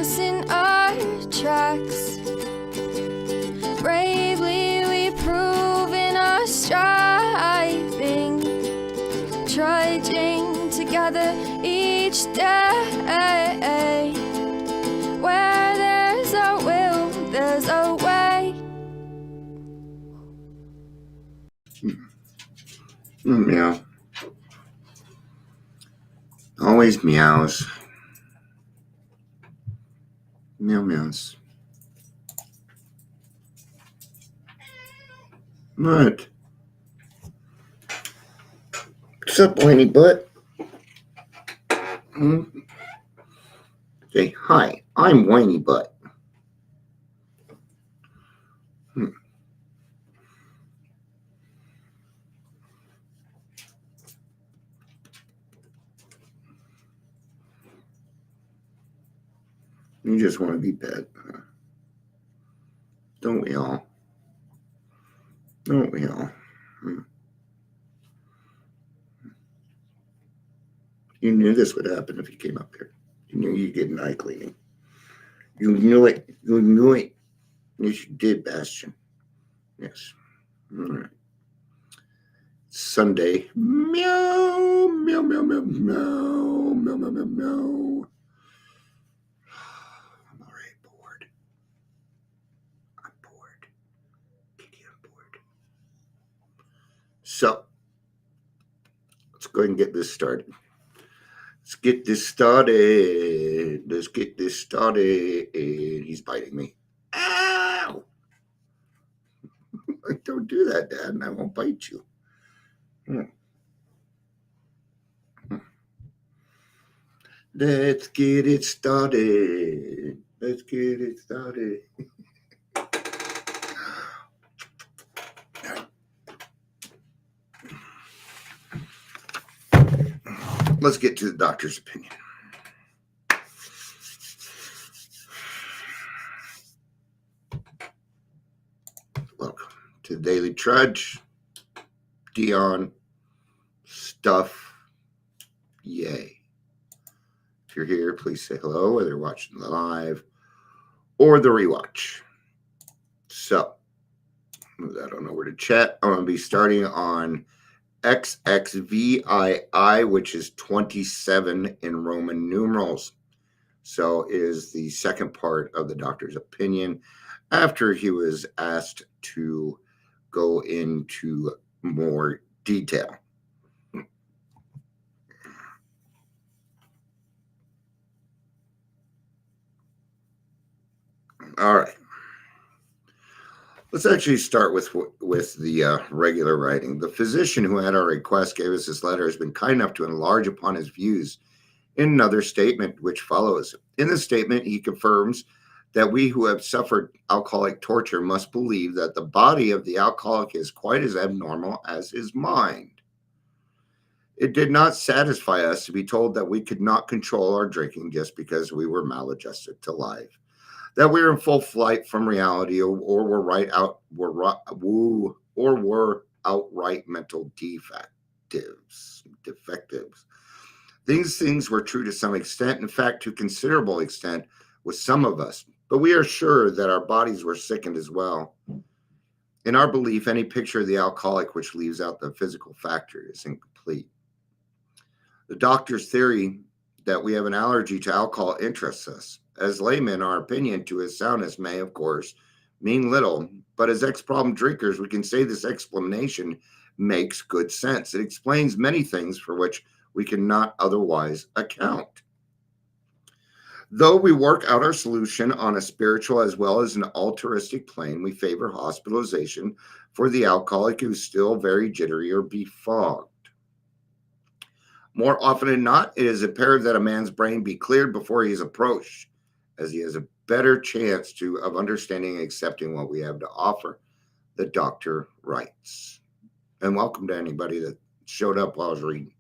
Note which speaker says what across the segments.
Speaker 1: us in our tracks. Bravely we prove in our striving, trudging together each day. Where there's a will, there's a way.
Speaker 2: Meow. Always meows. Meow meows. What? What's up, whiny butt? Say, hi, I'm whiny butt. You just want to be pet. Don't we all? Don't we all? You knew this would happen if you came up here. You knew you'd get an eye cleaning. You knew it. You knew it. Yes, you did, Bastion. Yes. All right. Sunday. Meow, meow, meow, meow, meow, meow, meow, meow, meow. I'm already bored. I'm bored. Kitty, I'm bored. So, let's go ahead and get this started. Let's get this started. Let's get this started. He's biting me. Ow! Don't do that, Dad, and I won't bite you. Let's get it started. Let's get it started. Let's get to the doctor's opinion. Welcome to the Daily Trudge. Dion. Stuff. Yay. If you're here, please say hello, whether you're watching the live or the rewatch. So, I don't know where to chat. I'm going to be starting on XXVII, which is 27 in Roman numerals. So it is the second part of the doctor's opinion after he was asked to go into more detail. All right. Let's actually start with the regular writing. The physician who had our request gave us this letter has been kind enough to enlarge upon his views in another statement which follows. In the statement, he confirms that we who have suffered alcoholic torture must believe that the body of the alcoholic is quite as abnormal as his mind. It did not satisfy us to be told that we could not control our drinking just because we were maladjusted to life, that we were in full flight from reality, or were outright mental defectives. These things were true to some extent, in fact, to considerable extent with some of us, but we are sure that our bodies were sickened as well. In our belief, any picture of the alcoholic which leaves out the physical factor is incomplete. The doctor's theory that we have an allergy to alcohol interests us. As laymen, our opinion to his soundness may, of course, mean little, but as ex-problem drinkers, we can say this explanation makes good sense. It explains many things for which we cannot otherwise account. Though we work out our solution on a spiritual as well as an altruistic plane, we favor hospitalization for the alcoholic who is still very jittery or befogged. More often than not, it is imperative that a man's brain be cleared before he is approached, as he has a better chance of understanding and accepting what we have to offer, the doctor writes. And welcome to anybody that showed up while I was reading.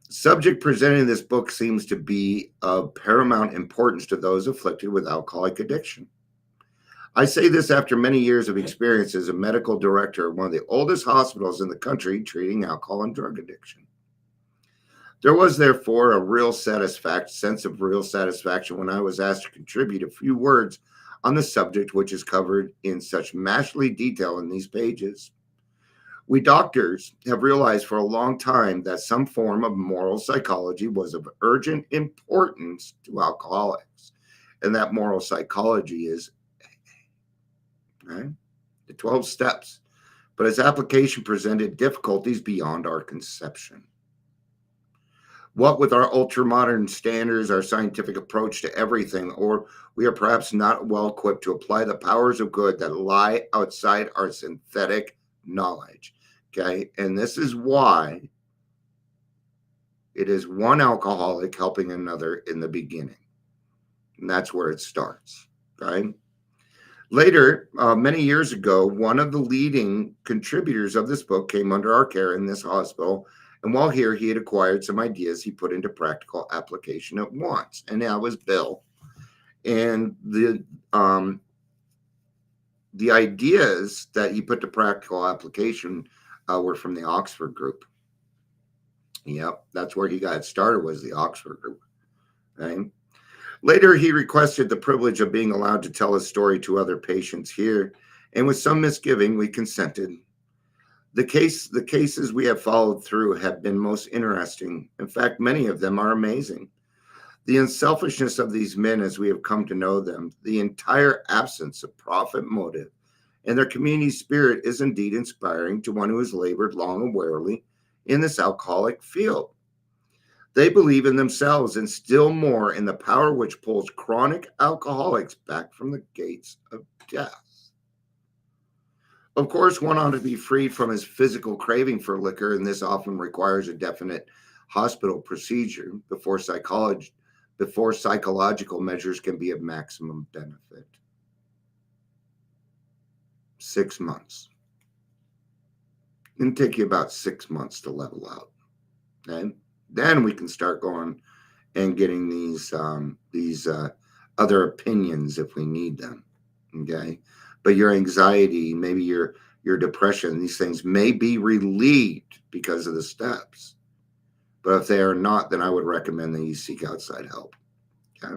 Speaker 2: The subject presented in this book seems to be of paramount importance to those afflicted with alcoholic addiction. I say this after many years of experience as a medical director of one of the oldest hospitals in the country treating alcohol and drug addiction. There was therefore a real sense of real satisfaction when I was asked to contribute a few words on the subject which is covered in such masterly detail in these pages. We doctors have realized for a long time that some form of moral psychology was of urgent importance to alcoholics, and that moral psychology is right, the 12 steps, but its application presented difficulties beyond our conception. What with our ultra-modern standards, our scientific approach to everything, or we are perhaps not well equipped to apply the powers of good that lie outside our synthetic knowledge. Okay, and this is why it is one alcoholic helping another in the beginning. And that's where it starts. Okay. Later, many years ago, one of the leading contributors of this book came under our care in this hospital. And while here, he had acquired some ideas he put into practical application at once. And that was Bill. And the ideas that he put to practical application were from the Oxford group. Yep, that's where he got started, was the Oxford group. Right? Later, he requested the privilege of being allowed to tell his story to other patients here. And with some misgiving, we consented. The cases we have followed through have been most interesting. In fact, many of them are amazing. The unselfishness of these men as we have come to know them, the entire absence of profit motive, and their community spirit is indeed inspiring to one who has labored long and wearily in this alcoholic field. They believe in themselves and still more in the power which pulls chronic alcoholics back from the gates of death. Of course, one ought to be freed from his physical craving for liquor, and this often requires a definite hospital procedure before psychological measures can be of maximum benefit. 6 months. It'll take you about 6 months to level out. Okay? Then we can start going and getting these other opinions if we need them. Okay? But your anxiety, maybe your depression, these things may be relieved because of the steps. But if they are not, then I would recommend that you seek outside help. Okay?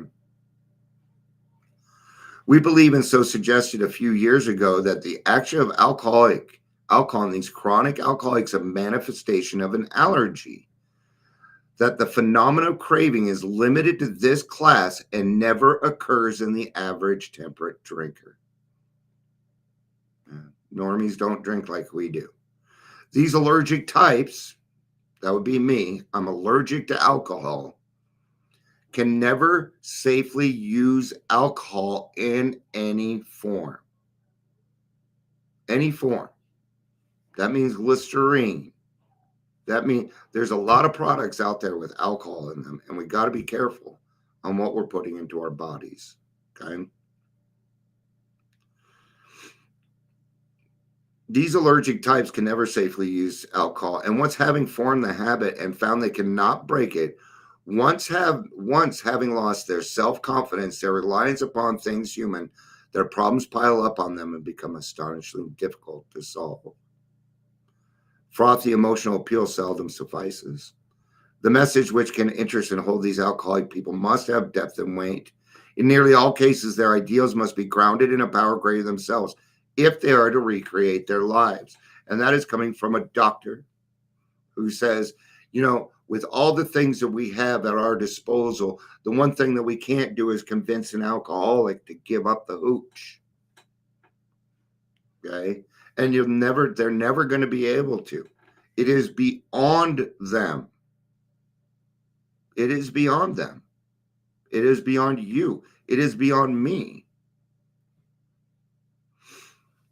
Speaker 2: We believe, and so suggested a few years ago, that the action of alcohol in these chronic alcoholics, a manifestation of an allergy. That the phenomenon of craving is limited to this class and never occurs in the average temperate drinker. Normies don't drink like we do. These allergic types, that would be me, I'm allergic to alcohol, can never safely use alcohol in any form. Any form. That means Listerine. That means there's a lot of products out there with alcohol in them, and we got to be careful on what we're putting into our bodies. Okay. These allergic types can never safely use alcohol, and once having formed the habit and found they cannot break it, once having lost their self-confidence, their reliance upon things human, their problems pile up on them and become astonishingly difficult to solve. Frothy emotional appeal seldom suffices. The message which can interest and hold these alcoholic people must have depth and weight. In nearly all cases, their ideals must be grounded in a power greater than themselves if they are to recreate their lives. And that is coming from a doctor who says, with all the things that we have at our disposal, the one thing that we can't do is convince an alcoholic to give up the hooch. Okay? And they're never going to be able to. It is beyond them. It is beyond them. It is beyond you. It is beyond me.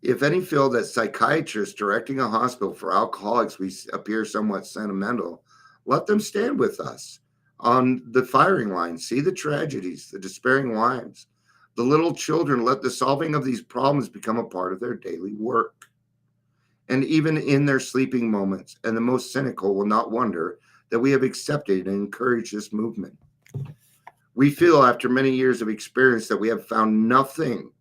Speaker 2: If any feel that psychiatrists directing a hospital for alcoholics we appear somewhat sentimental, let them stand with us on the firing line. See the tragedies, the despairing wives, the little children. Let the solving of these problems become a part of their daily work. And even in their sleeping moments, and the most cynical will not wonder that we have accepted and encouraged this movement. We feel after many years of experience that we have found nothing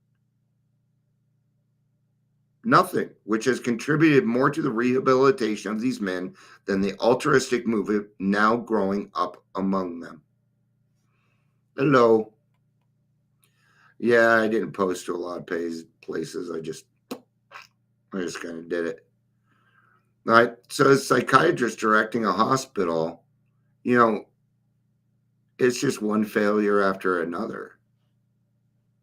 Speaker 2: Nothing, which has contributed more to the rehabilitation of these men than the altruistic movement now growing up among them. Hello. Yeah, I didn't post to a lot of places. I just kind of did it. All right. So, a psychiatrist directing a hospital, it's just one failure after another.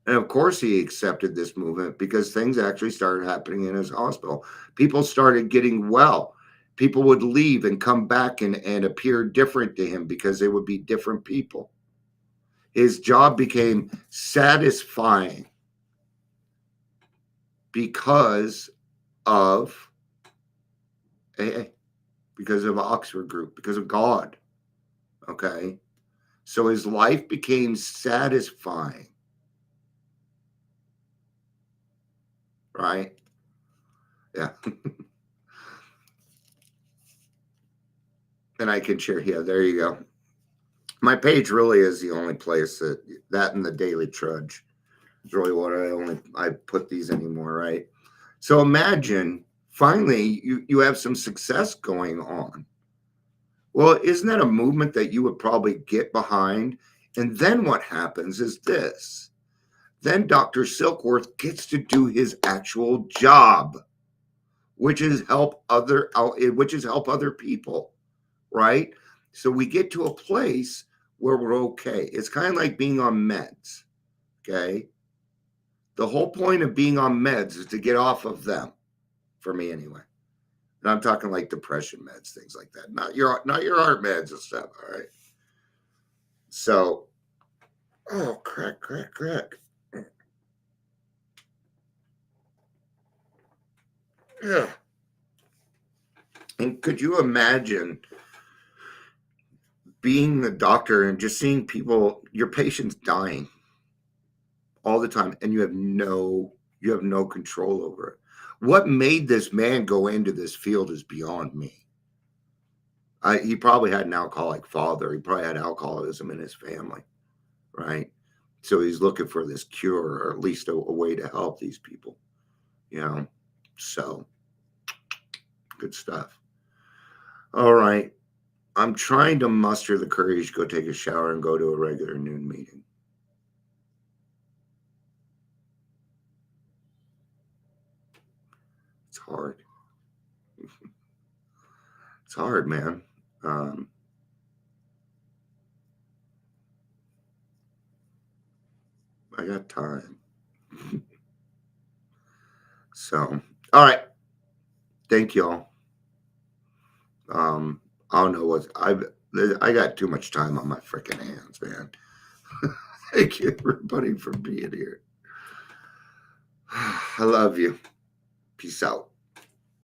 Speaker 2: And of course, he accepted this movement because things actually started happening in his hospital. People started getting well. People would leave and come back and appear different to him because they would be different people. His job became satisfying because of AA, because of Oxford Group, because of God. Okay. So his life became satisfying. Right? Yeah. And I can share. Yeah, there you go. My page really is the only place that and the Daily Trudge is really what I put these anymore, right? So imagine finally you have some success going on. Well, isn't that a movement that you would probably get behind? And then what happens is this. Then Dr. Silkworth gets to do his actual job, which is help other people, right? So we get to a place where we're okay. It's kind of like being on meds, okay? The whole point of being on meds is to get off of them, for me anyway. And I'm talking like depression meds, things like that. Not your heart meds and stuff, all right? So, oh, crack. Yeah. And could you imagine being the doctor and just seeing your patients dying all the time, and you have no control over it? What made this man go into this field is beyond me. He probably had an alcoholic father. He probably had alcoholism in his family, right? So he's looking for this cure, or at least a way to help these people, So good stuff. All right. I'm trying to muster the courage to go take a shower and go to a regular noon meeting. It's hard. It's hard, man. I got time. So, all right. Thank y'all. I don't know I got too much time on my freaking hands, man. Thank you, everybody, for being here. I love you. Peace out.